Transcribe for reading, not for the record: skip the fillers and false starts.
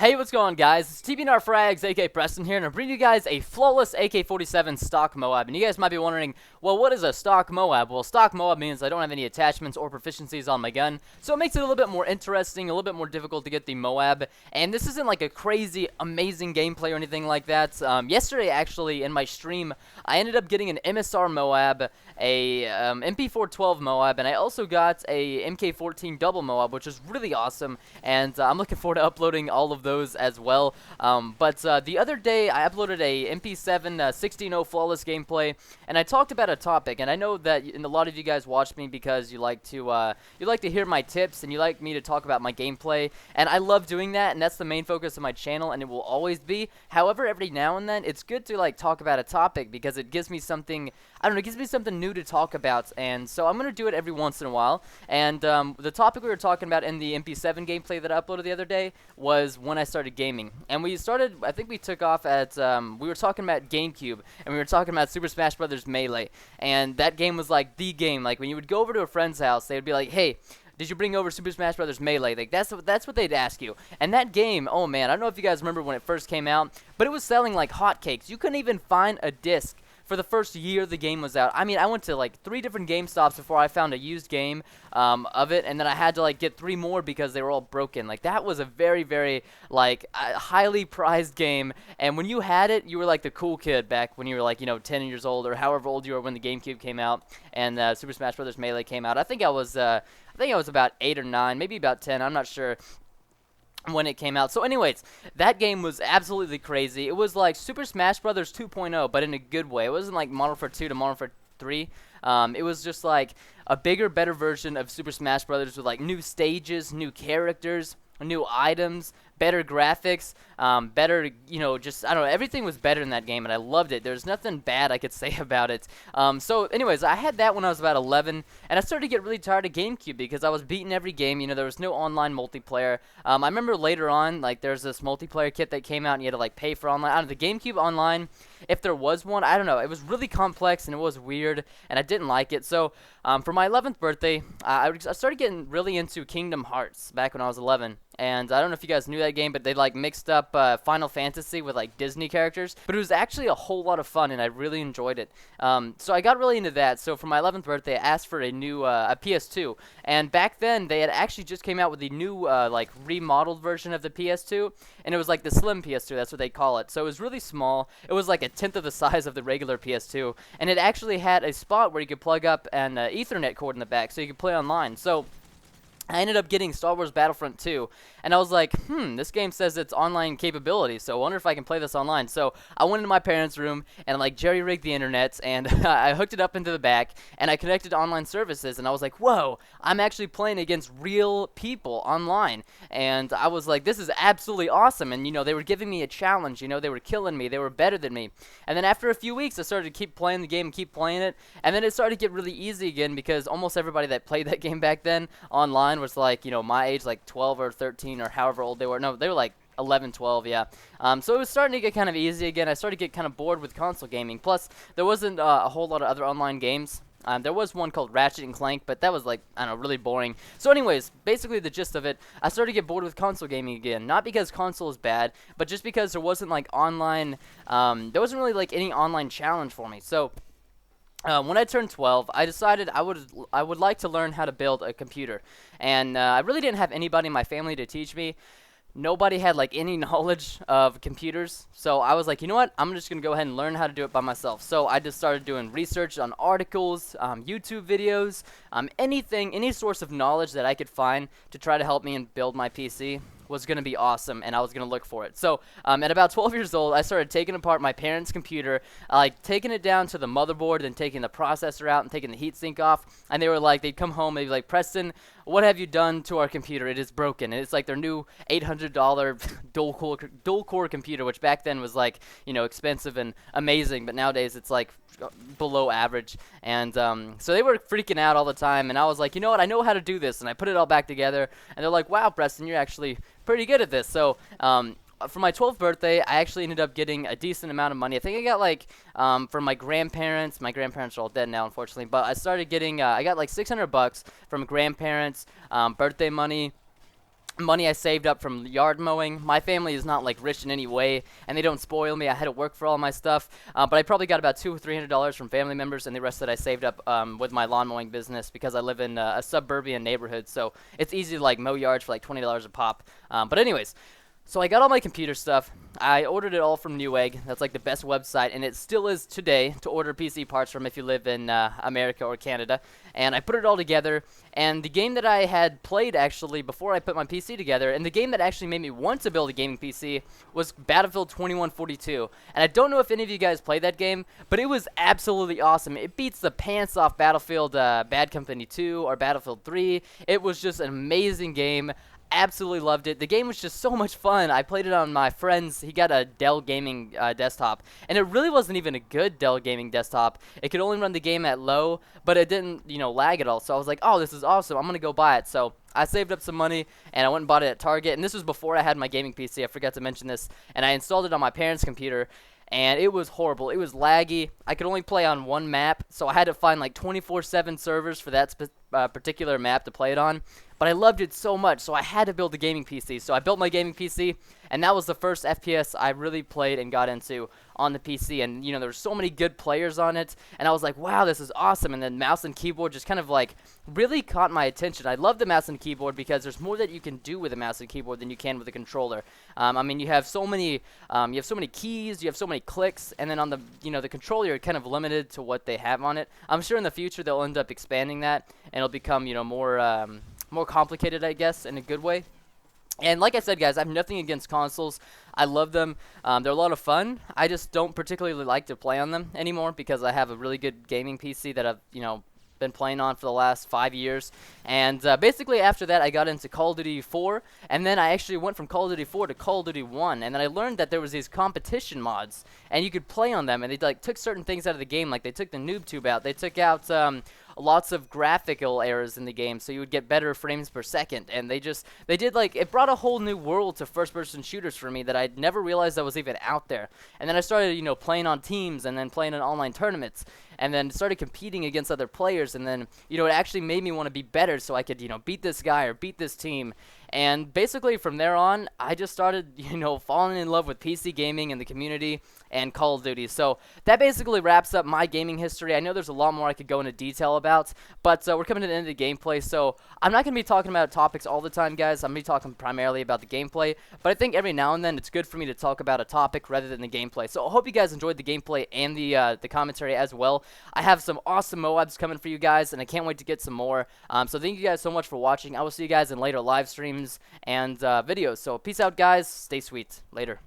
Hey, what's going on, guys? It's TBNRFrags, AK Preston here, and I'm bringing you guys a flawless AK47 stock MOAB. And you guys might be wondering, well, what is a stock MOAB? Well, stock MOAB means I don't have any attachments or proficiencies on my gun, so it makes it a little bit more interesting, a little bit more difficult to get the MOAB. And this isn't like a crazy, amazing gameplay or anything like that. Yesterday, actually, in my stream, I ended up getting an MSR MOAB, a MP412 MOAB, and I also got a MK14 double MOAB, which is really awesome. And I'm looking forward to uploading all of those as well. But the other day I uploaded a MP7 16.0 flawless gameplay, and I talked about a topic. And I know that a lot of you guys watch me because you like to hear my tips and you like me to talk about my gameplay, and I love doing that, and that's the main focus of my channel, and it will always be. However, every now and then it's good to like talk about a topic because it gives me something, I don't know, it gives me something new to talk about, and so I'm gonna do it every once in a while. And the topic we were talking about in the MP7 gameplay that I uploaded the other day was when I started gaming. And we started, I think we took off at, we were talking about GameCube, and we were talking about Super Smash Bros. Melee. And that game was like the game. Like when you would go over to a friend's house, they would be like, hey, did you bring over Super Smash Bros. Melee? Like that's what they'd ask you. And that game, oh man, I don't know if you guys remember when it first came out, but it was selling like hotcakes. You couldn't even find a disc for the first year the game was out. I mean, I went to like 3 different GameStops before I found a used game of it, and then I had to like get 3 more because they were all broken. Like that was a very, very like highly prized game, and when you had it, you were like the cool kid back when you were like, you know, 10 years old or however old you were when the GameCube came out and Super Smash Bros. Melee came out. I think I was about 8 or 9, maybe about 10. I'm not sure when it came out. So anyways, that game was absolutely crazy. It was like Super Smash Bros. 2.0, but in a good way. It wasn't like Modern Warfare 2 to Modern Warfare 3. It was just like a bigger, better version of Super Smash Bros. With like new stages, new characters, new items, better graphics, better, you know, just, I don't know, everything was better in that game, and I loved it. There's nothing bad I could say about it. So anyways, I had that when I was about 11, and I started to get really tired of GameCube because I was beating every game. You know, there was no online multiplayer. I remember later on, like, there's this multiplayer kit that came out, and you had to, like, pay for online. I don't know, the GameCube online, if there was one, I don't know. It was really complex, and it was weird, and I didn't like it. So for my 11th birthday, I started getting really into Kingdom Hearts back when I was 11. And I don't know if you guys knew that game, but they like mixed up Final Fantasy with like Disney characters. But it was actually a whole lot of fun, and I really enjoyed it. So I got really into that. So for my 11th birthday, I asked for a new a PS2. And back then, they had actually just came out with the new like remodeled version of the PS2, and it was like the slim PS2. That's what they call it. So it was really small. It was like a tenth of the size of the regular PS2, and it actually had a spot where you could plug up an Ethernet cord in the back, so you could play online. So I ended up getting Star Wars Battlefront 2, and I was like, this game says it's online capability, so I wonder if I can play this online. So I went into my parents' room and like jerry-rigged the internet, and I hooked it up into the back, and I connected to online services, and I was like, whoa, I'm actually playing against real people online. And I was like, this is absolutely awesome. And you know, they were giving me a challenge, you know, they were killing me, they were better than me. And then after a few weeks, I started to keep playing the game and keep playing it, and then it started to get really easy again because almost everybody that played that game back then online was like, you know, my age, like 12 or 13 or however old they were. No, they were like 11, 12, yeah. So it was starting to get kind of easy again. I started to get kind of bored with console gaming. Plus, there wasn't a whole lot of other online games. There was one called Ratchet and Clank, but that was like, I don't know, really boring. So anyways, basically the gist of it, I started to get bored with console gaming again. Not because console is bad, but just because there wasn't like online, there wasn't really like any online challenge for me. So when I turned 12, I decided I would like to learn how to build a computer, and I really didn't have anybody in my family to teach me. Nobody had like any knowledge of computers, so I was like, you know what, I'm just gonna go ahead and learn how to do it by myself. So I just started doing research on articles, YouTube videos, any source of knowledge that I could find to try to help me and build my PC was going to be awesome, and I was going to look for it. So at about 12 years old, I started taking apart my parents' computer, like taking it down to the motherboard and taking the processor out and taking the heatsink off, and they were like, they'd come home and they'd be like, Preston, what have you done to our computer? It is broken. And it's like their new $800 dual-core computer, which back then was like, you know, expensive and amazing, but nowadays it's like below average. And so they were freaking out all the time, and I was like, you know what, I know how to do this, and I put it all back together, and they're like, wow, Preston, you're actually pretty good at this. So for my 12th birthday, I actually ended up getting a decent amount of money. I think I got like from my grandparents are all dead now, unfortunately, but I started getting I got like $600 from grandparents, birthday money, money I saved up from yard mowing. My family is not like rich in any way, and they don't spoil me. I had to work for all my stuff, but I probably got about $200 or $300 from family members, and the rest that I saved up with my lawn mowing business because I live in a suburban neighborhood, so it's easy to like mow yards for like $20 a pop. But anyways. So I got all my computer stuff. I ordered it all from Newegg. That's like the best website, and it still is today to order PC parts from if you live in America or Canada. And I put it all together, and the game that I had played actually before I put my PC together, and the game that actually made me want to build a gaming PC was Battlefield 2142. And I don't know if any of you guys played that game, but it was absolutely awesome. It beats the pants off Battlefield Bad Company 2 or Battlefield 3. It was just an amazing game. Absolutely loved it. The game was just so much fun. I played it on my friend's. He got a Dell gaming desktop, and it really wasn't even a good Dell gaming desktop. It could only run the game at low, but it didn't, lag at all. So I was like, oh, this is awesome. I'm gonna go buy it. So I saved up some money, and I went and bought it at Target. And this was before I had my gaming PC. I forgot to mention this. And I installed it on my parents' computer, and it was horrible. It was laggy. I could only play on one map, so I had to find like 24/7 servers for that particular map to play it on. But I loved it so much, so I had to build a gaming PC. So I built my gaming PC, and that was the first FPS I really played and got into on the PC. And, there were so many good players on it, and I was like, wow, this is awesome. And then mouse and keyboard just kind of like really caught my attention. I love the mouse and keyboard because there's more that you can do with a mouse and keyboard than you can with a controller. I mean, you have so many keys, you have so many clicks, and then on the, the controller, you're kind of limited to what they have on it. I'm sure in the future they'll end up expanding that, and it'll become, more complicated, I guess, in a good way. And like I said, guys, I have nothing against consoles. I love them. They're a lot of fun. I just don't particularly like to play on them anymore because I have a really good gaming PC that I've, been playing on for the last 5 years. And basically after that, I got into Call of Duty 4, and then I actually went from Call of Duty 4 to Call of Duty 1, and then I learned that there was these competition mods, and you could play on them, and they like took certain things out of the game, like they took the noob tube out, they took out lots of graphical errors in the game, so you would get better frames per second, and they did like, it brought a whole new world to first-person shooters for me that I'd never realized that was even out there. And then I started, playing on teams, and then playing in online tournaments, and then started competing against other players, and then, it actually made me want to be better so I could, beat this guy or beat this team. And basically from there on, I just started, falling in love with PC gaming and the community and Call of Duty. So that basically wraps up my gaming history. I know there's a lot more I could go into detail about, but we're coming to the end of the gameplay, so I'm not going to be talking about topics all the time, guys. I'm going to be talking primarily about the gameplay, but I think every now and then it's good for me to talk about a topic rather than the gameplay. So I hope you guys enjoyed the gameplay and the commentary as well. I have some awesome MOABs coming for you guys, and I can't wait to get some more. So thank you guys so much for watching. I will see you guys in later live streams and videos. So peace out, guys. Stay sweet. Later.